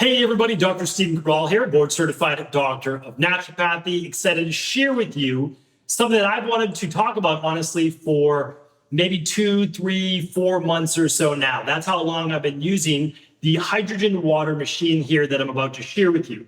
Hey everybody, Dr. Stephen Cabral here, board certified doctor of naturopathy. Excited to share with you something that I've wanted to talk about honestly for maybe 2, 3, 4 months or so now. That's how long I've been using the hydrogen water machine here that I'm about to share with you.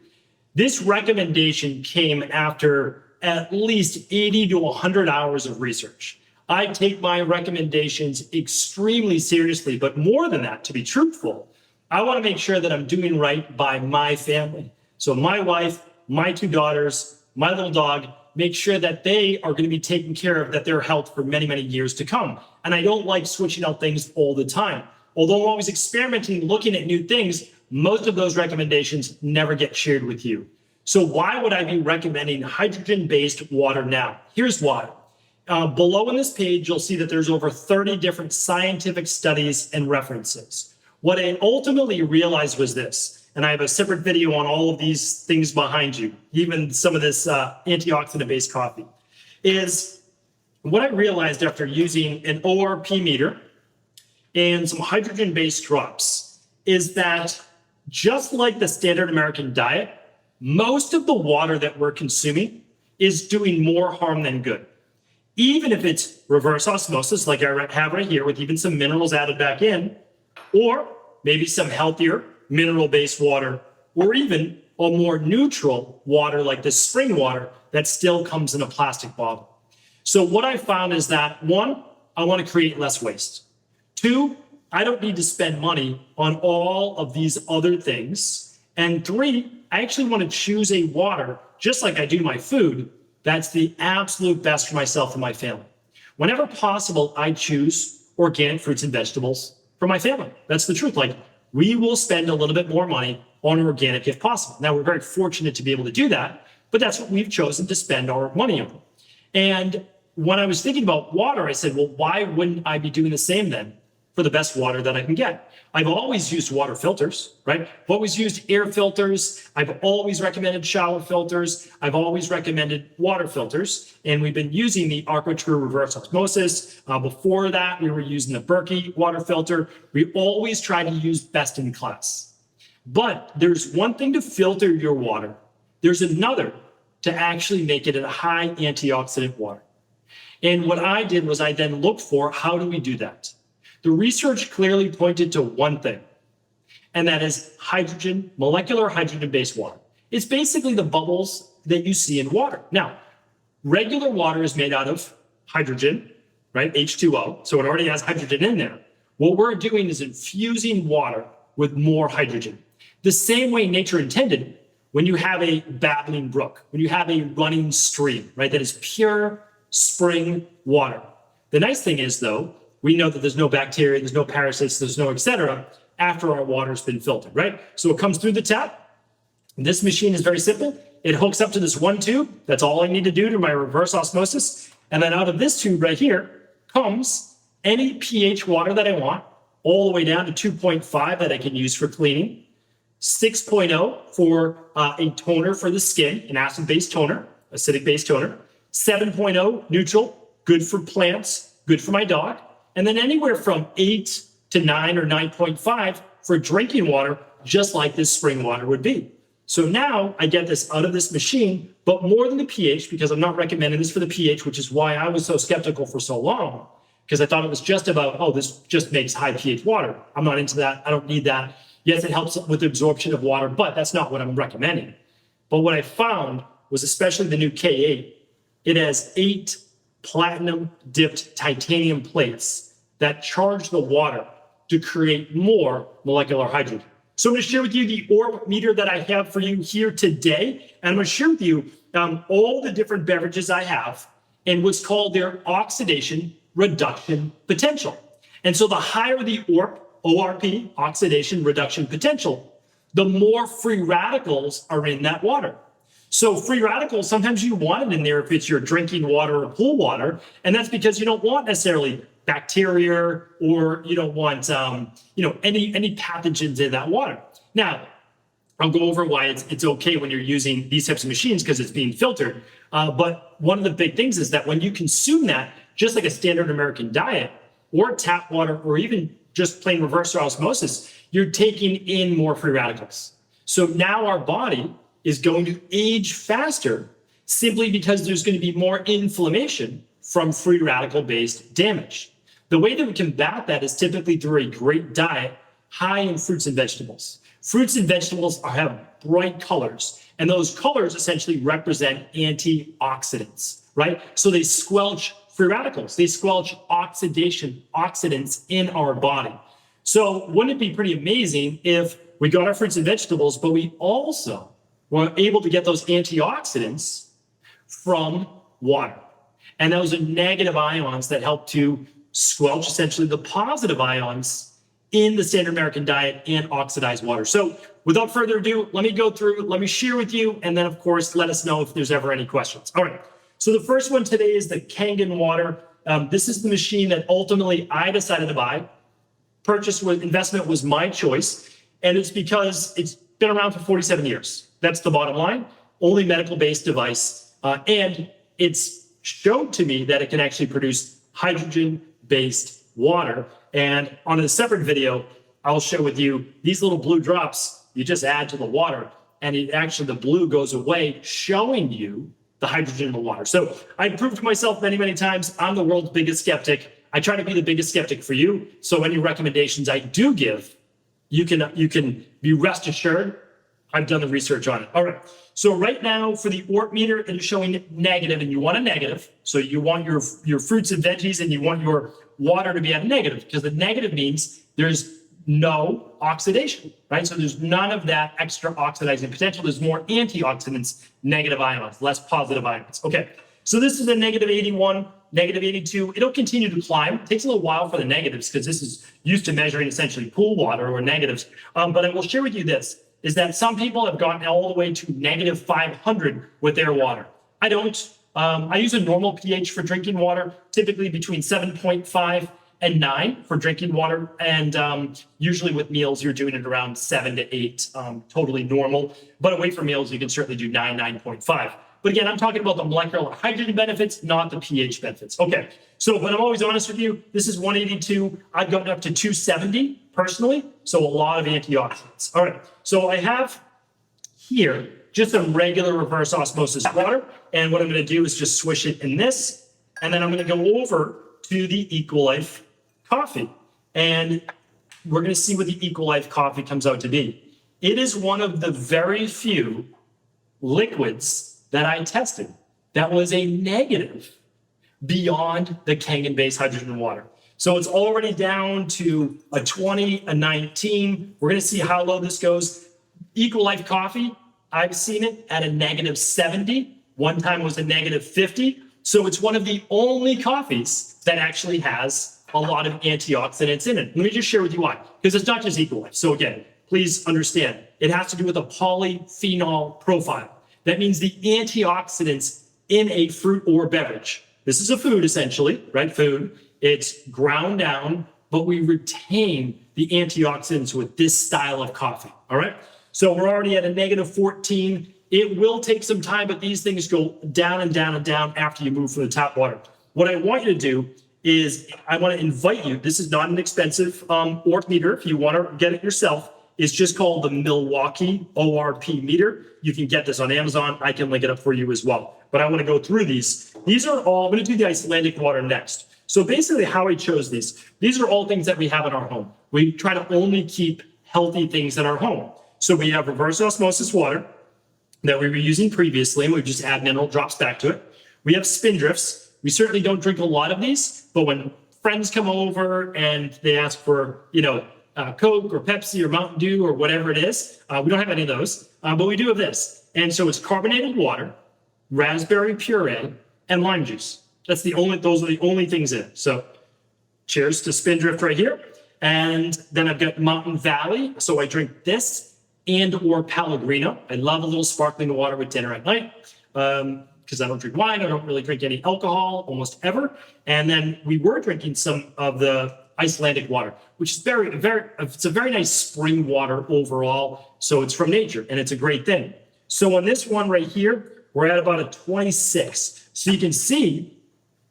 This recommendation came after at least 80 to 100 hours of research. I take my recommendations extremely seriously, but more than that, to be truthful, I want to make sure that I'm doing right by my family. So my wife, my 2 daughters, my little dog, make sure that they are going to be taken care of, that their health for many, many years to come. And I don't like switching out things all the time. Although I'm always experimenting, looking at new things, most of those recommendations never get shared with you. So why would I be recommending hydrogen-based water now? Here's why. Below on this page, you'll see that there's over 30 different scientific studies and references. What I ultimately realized was this, and I have a separate video on all of these things behind you, even some of this antioxidant-based coffee, is what I realized after using an ORP meter and some hydrogen-based drops is that just like the standard American diet, most of the water that we're consuming is doing more harm than good. Even if it's reverse osmosis, like I have right here, with even some minerals added back in, or maybe some healthier mineral-based water, or even a more neutral water like this spring water that still comes in a plastic bottle. So what I found is that 1, I want to create less waste. 2, I don't need to spend money on all of these other things. And 3, I actually want to choose a water, just like I do my food, that's the absolute best for myself and my family. Whenever possible, I choose organic fruits and vegetables for my family. That's the truth. Like, we will spend a little bit more money on organic if possible. Now, we're very fortunate to be able to do that, but that's what we've chosen to spend our money on. And when I was thinking about water, I said, well, why wouldn't I be doing the same then for the best water that I can get? I've always used water filters, right? I've always used air filters. I've always recommended shower filters. I've always recommended water filters. And we've been using the AquaTrue reverse osmosis. Before that, we were using the Berkey water filter. We always try to use best in class. But there's one thing to filter your water. There's another to actually make it a high antioxidant water. And what I did was I then looked for, how do we do that? The research clearly pointed to one thing, and that is hydrogen, molecular hydrogen-based water. It's basically the bubbles that you see in water. Now, regular water is made out of hydrogen, right? H2O, so it already has hydrogen in there. What we're doing is infusing water with more hydrogen. The same way nature intended when you have a babbling brook, when you have a running stream, right? That is pure spring water. The nice thing is, though, we know that there's no bacteria, there's no parasites, there's no et cetera after our water's been filtered, right? So it comes through the tap. This machine is very simple. It hooks up to this one tube. That's all I need to do to my reverse osmosis. And then out of this tube right here comes any pH water that I want, all the way down to 2.5 that I can use for cleaning, 6.0 for a toner for the skin, an acid-based toner, acidic-based toner, 7.0 neutral, good for plants, good for my dog, and then anywhere from 8 to 9 or 9.5 for drinking water, just like this spring water would be. So now I get this out of this machine, but more than the pH, because I'm not recommending this for the pH, which is why I was so skeptical for so long, because I thought it was just about, oh, this just makes high pH water. I'm not into that. I don't need that. Yes, it helps with the absorption of water, but that's not what I'm recommending. But what I found was, especially the new K8, it has 8 platinum dipped titanium plates that charge the water to create more molecular hydrogen. So I'm going to share with you the ORP meter that I have for you here today. And I'm going to share with you all the different beverages I have and what's called their oxidation reduction potential. And so the higher the ORP, oxidation reduction potential, the more free radicals are in that water. So free radicals, sometimes you want it in there if it's your drinking water or pool water, and that's because you don't want necessarily bacteria or you don't want any pathogens in that water. Now, I'll go over why it's okay when you're using these types of machines because it's being filtered. But one of the big things is that when you consume that, just like a standard American diet or tap water or even just plain reverse osmosis, you're taking in more free radicals. So now our body is going to age faster simply because there's going to be more inflammation from free radical-based damage. The way that we combat that is typically through a great diet high in fruits and vegetables. Fruits and vegetables have bright colors, and those colors essentially represent antioxidants, right? So they squelch free radicals. They squelch oxidants in our body. So wouldn't it be pretty amazing if we got our fruits and vegetables, but we also were able to get those antioxidants from water? And those are negative ions that help to squelch essentially the positive ions in the standard American diet and oxidized water. So without further ado, let me share with you, and then of course, let us know if there's ever any questions. All right, so the first one today is the Kangen water. This is the machine that ultimately I decided to buy. Investment was my choice, and it's because it's been around for 47 years. That's the bottom line, only medical-based device, and it's showed to me that it can actually produce hydrogen-based water. And on a separate video, I'll share with you these little blue drops you just add to the water, and the blue goes away, showing you the hydrogen in the water. So I proved to myself many, many times, I'm the world's biggest skeptic. I try to be the biggest skeptic for you. So any recommendations I do give, you can be rest assured I've done the research on it. All right. So right now for the ORT meter, it is showing negative, and you want a negative. So you want your fruits and veggies, and you want your water to be at negative, because the negative means there's no oxidation, right? So there's none of that extra oxidizing potential. There's more antioxidants, negative ions, less positive ions. Okay. So this is a negative 81, negative 82. It'll continue to climb. It takes a little while for the negatives because this is used to measuring essentially pool water or negatives. But I will share with you this, is that some people have gotten all the way to negative 500 with their water. I don't. I use a normal pH for drinking water, typically between 7.5 and 9 for drinking water. And usually with meals, you're doing it around 7 to 8, totally normal. But away from meals, you can certainly do 9, 9.5. But again, I'm talking about the molecular hydrogen benefits, not the pH benefits. Okay, so but I'm always honest with you. This is 182. I've gotten up to 270 personally, so a lot of antioxidants. All right, so I have here just some regular reverse osmosis water, and what I'm going to do is just swish it in this, and then I'm going to go over to the Equilife coffee, and we're going to see what the Equilife coffee comes out to be. It is one of the very few liquids that I tested that was a negative beyond the Kangen-based hydrogen water. So it's already down to a 20, a 19. We're going to see how low this goes. Equilife coffee, I've seen it at a negative 70. One time it was a negative 50. So it's one of the only coffees that actually has a lot of antioxidants in it. Let me just share with you why. Because it's not just Equilife. So again, please understand, it has to do with a polyphenol profile. That means the antioxidants in a fruit or beverage. This is a food essentially, right? Food. It's ground down, but we retain the antioxidants with this style of coffee. All right. So we're already at a negative 14. It will take some time, but these things go down and down and down after you move from the tap water. What I want you to do is I want to invite you. This is not an expensive ORT meter. If you want to get it yourself, it's just called the Milwaukee ORP meter. You can get this on Amazon. I can link it up for you as well. But I want to go through these. These are all, I'm going to do the Icelandic water next. So basically how I chose these are all things that we have in our home. We try to only keep healthy things in our home. So we have reverse osmosis water that we were using previously, and we just add mineral drops back to it. We have spindrifts. We certainly don't drink a lot of these, but when friends come over and they ask for, Coke or Pepsi or Mountain Dew or whatever it is. We don't have any of those, but we do have this. And so it's carbonated water, raspberry puree, and lime juice. Those are the only things in it. So cheers to Spindrift right here. And then I've got Mountain Valley. So I drink this and or Pellegrino. I love a little sparkling water with dinner at night because I don't drink wine. I don't really drink any alcohol almost ever. And then we were drinking some of the Icelandic water, which is it's a very nice spring water overall. So it's from nature and it's a great thing. So on this one right here, we're at about a 26. So you can see,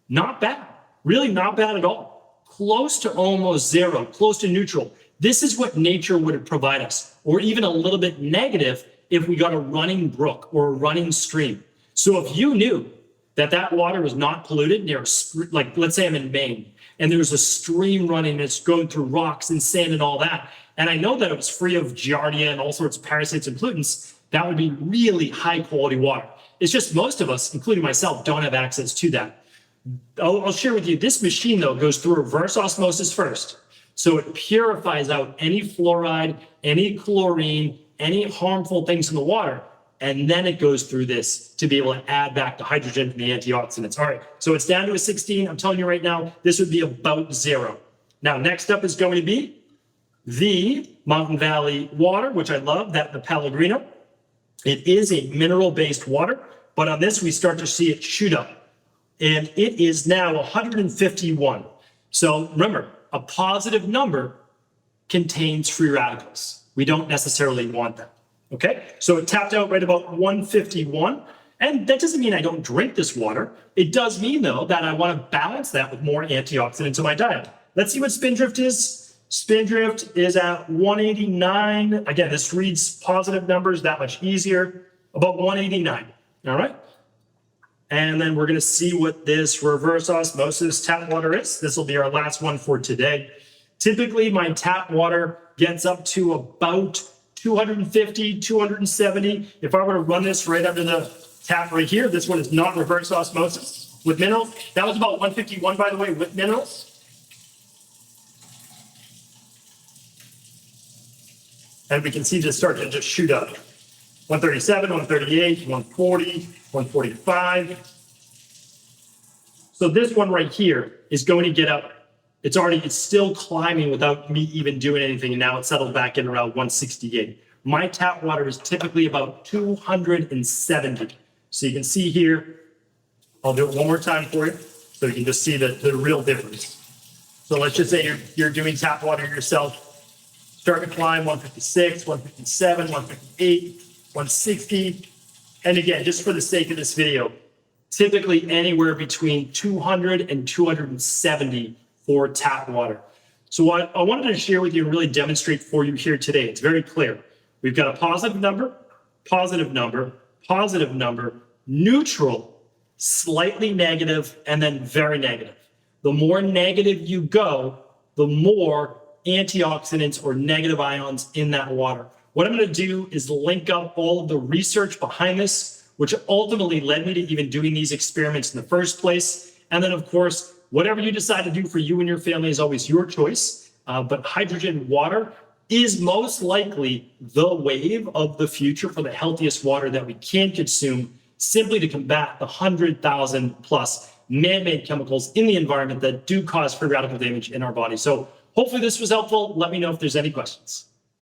not bad, really not bad at all. Close to almost zero, close to neutral. This is what nature would provide us, or even a little bit negative if we got a running brook or a running stream. So if you knew that that water was not polluted near, like let's say I'm in Maine and there's a stream running that's going through rocks and sand and all that, and I know that it was free of giardia and all sorts of parasites and pollutants, that would be really high quality water. It's just most of us, including myself, don't have access to that. I'll share with you, this machine though goes through reverse osmosis first. So it purifies out any fluoride, any chlorine, any harmful things in the water. And then it goes through this to be able to add back the hydrogen and the antioxidants. All right, so it's down to a 16. I'm telling you right now, this would be about 0. Now, next up is going to be the Mountain Valley water, which I love, the Pellegrino. It is a mineral-based water, but on this, we start to see it shoot up. And it is now 151. So remember, a positive number contains free radicals. We don't necessarily want them. Okay, so it tapped out right about 151. And that doesn't mean I don't drink this water. It does mean, though, that I want to balance that with more antioxidants in my diet. Let's see what Spindrift is. Spindrift is at 189. Again, this reads positive numbers that much easier. About 189. All right. And then we're going to see what this reverse osmosis tap water is. This will be our last one for today. Typically, my tap water gets up to about 250, 270. If I were to run this right under the tap right here, this one is not reverse osmosis with minerals. That was about 151, by the way, with minerals. And we can see this start to just shoot up. 137, 138, 140, 145. So this one right here is going to get up. It's still climbing without me even doing anything, and now it's settled back in around 168. My tap water is typically about 270. So you can see here, I'll do it one more time for you, so you can just see the real difference. So let's just say you're doing tap water yourself. Start to climb 156, 157, 158, 160. And again, just for the sake of this video, typically anywhere between 200 and 270 for tap water. So what I wanted to share with you and really demonstrate for you here today, it's very clear. We've got a positive number, positive number, positive number, neutral, slightly negative, and then very negative. The more negative you go, the more antioxidants or negative ions in that water. What I'm going to do is link up all of the research behind this, which ultimately led me to even doing these experiments in the first place. And then, of course, whatever you decide to do for you and your family is always your choice. But hydrogen water is most likely the wave of the future for the healthiest water that we can consume, simply to combat the 100,000 plus man-made chemicals in the environment that do cause free radical damage in our body. So hopefully this was helpful. Let me know if there's any questions.